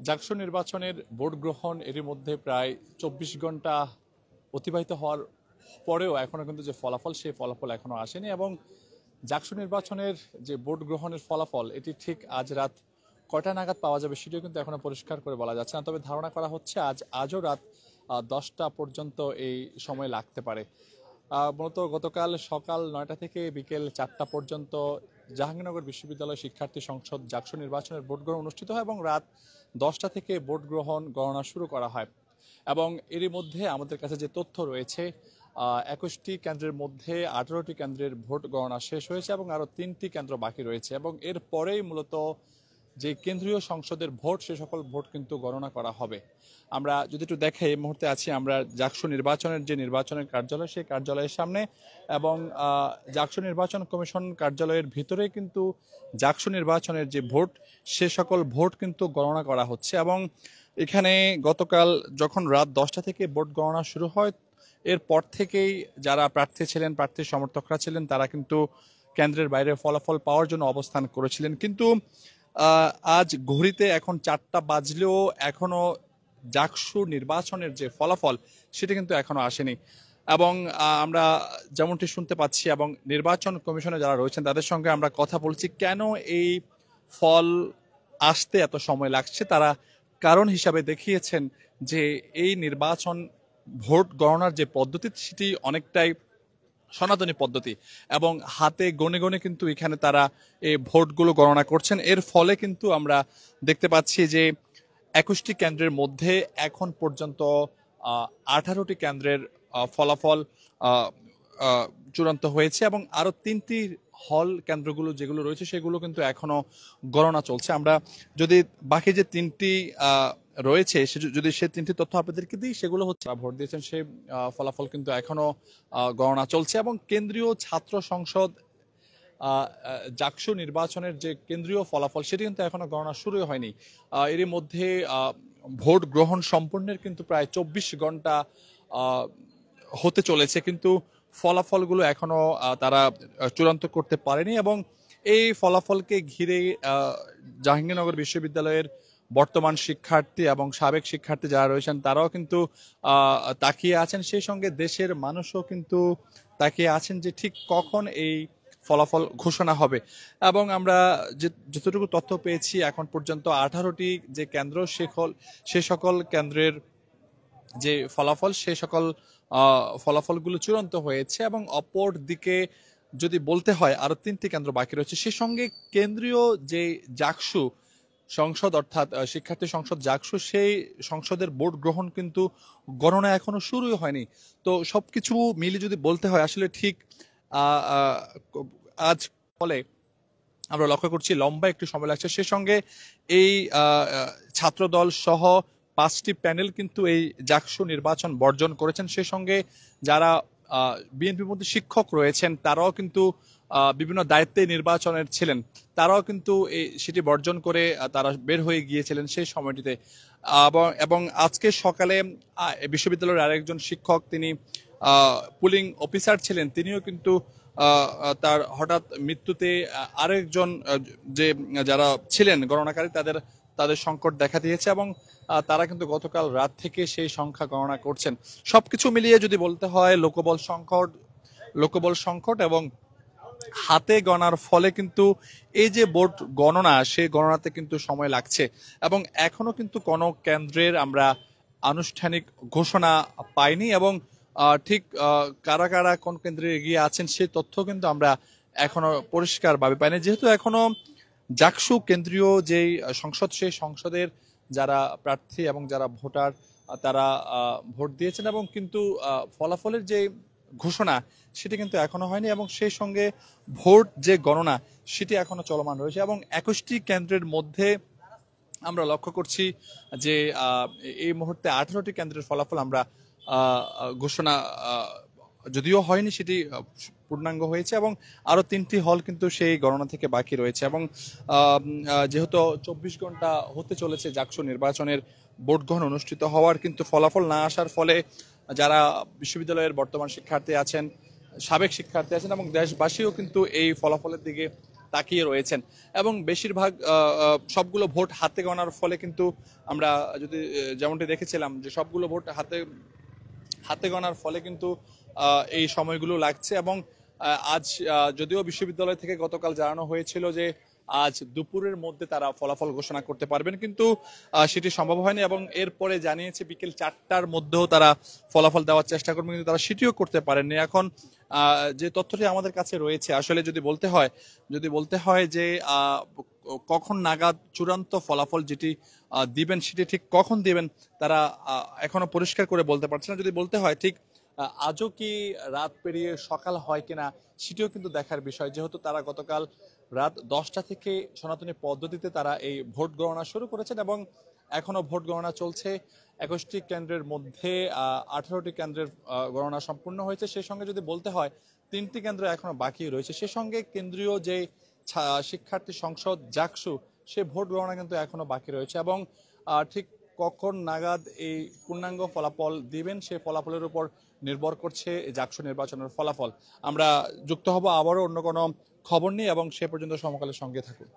জাকসু নির্বাচনের ভোট গ্রহণ এরই মধ্যে প্রায় ২৪ ঘন্টা অতিবাহিত হওয়ার পরেও এখনো কিন্তু যে ফলাফল সেই ফলাফল এখনো আসেনি এবং জাকসু নির্বাচনের যে ভোট গ্রহণের ফলাফল এটি ঠিক আজ রাত কয়টা নাগাদ পাওয়া যাবে সেটিও কিন্তু এখনো পরিষ্কার করে বলা যাচ্ছে না। তবে ধারণা করা হচ্ছে আজও রাত ১০টা পর্যন্ত এই সময় লাগতে পারে। মূলত গতকাল সকাল ৯টা থেকে বিকেল ৪টা পর্যন্ত জাহাঙ্গীরনগর বিশ্ববিদ্যালয় শিক্ষার্থী সংসদ জাকসু নির্বাচনের ভোট গ্রহণ অনুষ্ঠিত হয় এবং রাত ১০টা থেকে ভোট গ্রহণ গণনা শুরু করা হয়। এবং এরই মধ্যে আমাদের কাছে যে তথ্য রয়েছে, ২১টি কেন্দ্রের মধ্যে ১৮টি কেন্দ্রের ভোট গণনা শেষ হয়েছে এবং আরও ৩টি কেন্দ্র বাকি রয়েছে এবং এর পরেই মূলত যে কেন্দ্রীয় সংসদের ভোট সে সকল ভোট কিন্তু গণনা করা হবে। আমরা যদি একটু দেখে এই মুহূর্তে আছি আমরা জাকসু নির্বাচনের যে নির্বাচনের কার্যালয় সেই কার্যালয়ের সামনে এবং জাকসু নির্বাচন কমিশন কার্যালয়ের ভিতরে কিন্তু জাকসু নির্বাচনের যে ভোট সে সকল ভোট কিন্তু গণনা করা হচ্ছে এবং এখানে গতকাল যখন রাত ১০টা থেকে ভোট গণনা শুরু হয় এরপর থেকেই যারা প্রার্থী ছিলেন প্রার্থীর সমর্থকরা ছিলেন তারা কিন্তু কেন্দ্রের বাইরে ফলাফল পাওয়ার জন্য অবস্থান করেছিলেন। কিন্তু আজ ঘড়িতে এখন ৪টা বাজলেও এখনো জাকসু নির্বাচনের যে ফলাফল সেটা কিন্তু এখনো আসেনি এবং আমরা যেমনটি শুনতে পাচ্ছি এবং নির্বাচন কমিশনে যারা রয়েছেন তাদের সঙ্গে আমরা কথা বলছি কেন এই ফল আসতে এত সময় লাগছে। তারা কারণ হিসাবে দেখিয়েছেন যে এই নির্বাচন ভোট গণনার যে পদ্ধতি সেটি অনেকটাই সনাতনী পদ্ধতি এবং হাতে গণে গণে কিন্তু এখানে তারা এই ভোটগুলো গণনা করছেন। এর ফলে কিন্তু আমরা দেখতে পাচ্ছি যে ২১টি কেন্দ্রের মধ্যে এখন পর্যন্ত ১৮টি কেন্দ্রের ফলাফল চূড়ান্ত হয়েছে এবং আরো ৩টি হল কেন্দ্রগুলো যেগুলো রয়েছে সেগুলো কিন্তু এখনো গণনা চলছে। আমরা যদি বাকি যে ৩টি রয়েছে যদি সে ৩টি তথ্য আপনাদেরকে দিই সেগুলো হচ্ছে ভোট দিয়েছেন সেই ফলাফল কিন্তু এখনো গণনা চলছে এবং কেন্দ্রীয় ছাত্র সংসদ জাকসু নির্বাচনের যে কেন্দ্রীয় ফলাফল সেটি কিন্তু এখনো গণনা শুরু হয়নি। এরই মধ্যে ভোট গ্রহণ সম্পূর্ণের কিন্তু প্রায় ২৪ ঘন্টা হতে চলেছে কিন্তু ফলাফলগুলো এখনো তারা চূড়ান্ত করতে পারেনি এবং এই ফলাফলকে ঘিরে জাহাঙ্গীরনগর বিশ্ববিদ্যালয়ের বর্তমান শিক্ষার্থী এবং সাবেক শিক্ষার্থী যারা রয়েছেন তারাও কিন্তু তাকিয়ে আছেন, সেই সঙ্গে দেশের মানুষও কিন্তু তাকিয়ে আছেন যে ঠিক কখন এই ফলাফল ঘোষণা হবে। এবং আমরা যতটুকু তথ্য পেয়েছি এখন পর্যন্ত ১৮টি যে কেন্দ্র সে সকল কেন্দ্রের যে ফলাফল সে সকল ফলাফলগুলো চূড়ান্ত হয়েছে এবং অপর দিকে যদি বলতে হয় আরো ৩টি কেন্দ্র বাকি রয়েছে। সে সঙ্গে কেন্দ্রীয় যে জাকসু সংসদ অর্থাৎ শিক্ষার্থী সংসদ জাকসু সেই সংসদের ভোট গ্রহণ কিন্তু গণনা এখনো শুরুই হয়নি। তো সবকিছু মিলে যদি বলতে হয় আসলে ঠিক আজ ফলে আমরা লক্ষ্য করছি লম্বা একটি সময় লাগছে। সে সঙ্গে এই ছাত্রদল সহ 5টি প্যানেল কিন্তু এই জাকসু নির্বাচন বর্জন করেছেন। সে সঙ্গে যারা বিএনপির মধ্যে শিক্ষক রয়েছেন তারাও কিন্তু বিভিন্ন দায়িত্বে নির্বাচনের ছিলেন, তারাও কিন্তু সেটি বর্জন করে তারা বের হয়ে গিয়েছিলেন সেই সময়টিতে। এবং আজকে সকালে বিশ্ববিদ্যালয়ের আরেকজন শিক্ষক তিনি পুলিং অফিসার ছিলেন, তিনিও কিন্তু তার হঠাৎ মৃত্যুতে আরেকজন যে যারা ছিলেন গণনাকারী তাদের সংকট দেখা দিয়েছে এবং তারা কিন্তু গতকাল রাত থেকে সেই সংখ্যা গণনা করছেন। সবকিছু মিলিয়ে যদি বলতে হয় লোকবল সংকট এবং হাতে গণার ফলে কিন্তু এই যে ভোট গণনা সেই গণনাতে কিন্তু সময় লাগছে এবং এখনো কিন্তু কোনো কেন্দ্রের আমরা আনুষ্ঠানিক ঘোষণা পাইনি এবং ঠিক কারা কারা কোন কেন্দ্রে এগিয়ে আছেন সেই তথ্য কিন্তু আমরা এখনো পরিষ্কারভাবে পাইনি, যেহেতু এখনো জাকসু কেন্দ্রীয় যেই সংসদ সেই সংসদের যারা প্রার্থী এবং যারা ভোটার তারা ভোট দিয়েছেন এবং কিন্তু ফলাফলের যে ঘোষণা সেটি কিন্তু এখনো হয়নি এবং সেই সঙ্গে ভোট যে গণনা সেটি এখনো চলমান রয়েছে এবং ২১টি কেন্দ্রের মধ্যে আমরা লক্ষ্য করছি যে এই মুহূর্তে ১৮টি কেন্দ্রের ফলাফল আমরা ঘোষণা যদিও হয়নি সেটি পূর্ণাঙ্গ হয়েছে এবং আরো ৩টি হল কিন্তু সেই গণনা থেকে বাকি রয়েছে এবং যেহেতু ২৪ ঘন্টা হতে চলেছে জাকসু নির্বাচনের ভোট গ্রহণ অনুষ্ঠিত হওয়ার, কিন্তু ফলাফল না আসার ফলে যারা বিশ্ববিদ্যালয়ের বর্তমান শিক্ষার্থী আছেন, সাবেক শিক্ষার্থী আছেন এবং দেশবাসীও কিন্তু এই ফলাফলের দিকে তাকিয়ে রয়েছেন এবং বেশিরভাগ সবগুলো ভোট হাতে গণার ফলে কিন্তু আমরা যদি যেমনটি দেখেছিলাম যে সবগুলো ভোট হাতে হাতে গণার ফলে কিন্তু এই সময়গুলো লাগছে এবং আজ যদিও বিশ্ববিদ্যালয় থেকে গতকাল জানানো হয়েছিল যে আজ দুপুরের মধ্যে তারা ফলাফল ঘোষণা করতে পারবেন, কিন্তু সেটি সম্ভব হয়নি এবং এরপরে জানিয়েছে বিকেল 4টার মধ্যেও তারা ফলাফল দেওয়ার চেষ্টা করবেন, কিন্তু তারা সেটিও করতে পারেননি। এখন যে তথ্যটি আমাদের কাছে রয়েছে আসলে যদি বলতে হয় যে কখন নাগাদ চূড়ান্ত ফলাফল যেটি দিবেন সেটি ঠিক কখন দিবেন তারা এখনো পরিষ্কার করে বলতে পারছে না। যদি বলতে হয় ঠিক আজও কি রাত পেরিয়ে সকাল হয় কিনা সেটিও কিন্তু দেখার বিষয়, যেহেতু তারা গতকাল রাত 10টা থেকে সনাতনী পদ্ধতিতে তারা এই ভোট গণনা শুরু করেছেন এবং এখনো ভোট গণনা চলছে। 21টি কেন্দ্রের মধ্যে 18টি কেন্দ্রের গণনা সম্পূর্ণ হয়েছে। সেই সঙ্গে যদি বলতে হয় 3টি কেন্দ্র এখনো বাকি রয়েছে। সেই সঙ্গে কেন্দ্রীয় যে শিক্ষার্থী সংসদ জাকসু সে ভোট গণনা কিন্তু এখনো বাকি রয়েছে এবং ঠিক কখন নাগাদ এই পূর্ণাঙ্গ ফলাফল দিবেন সেই ফলাফলের উপর নির্ভর করছে জাকসু নির্বাচনের ফলাফল। আমরা যুক্ত হব আবারও অন্য কোনো খবর নিয়ে এবং সে পর্যন্ত সমকালের সঙ্গে থাকুন।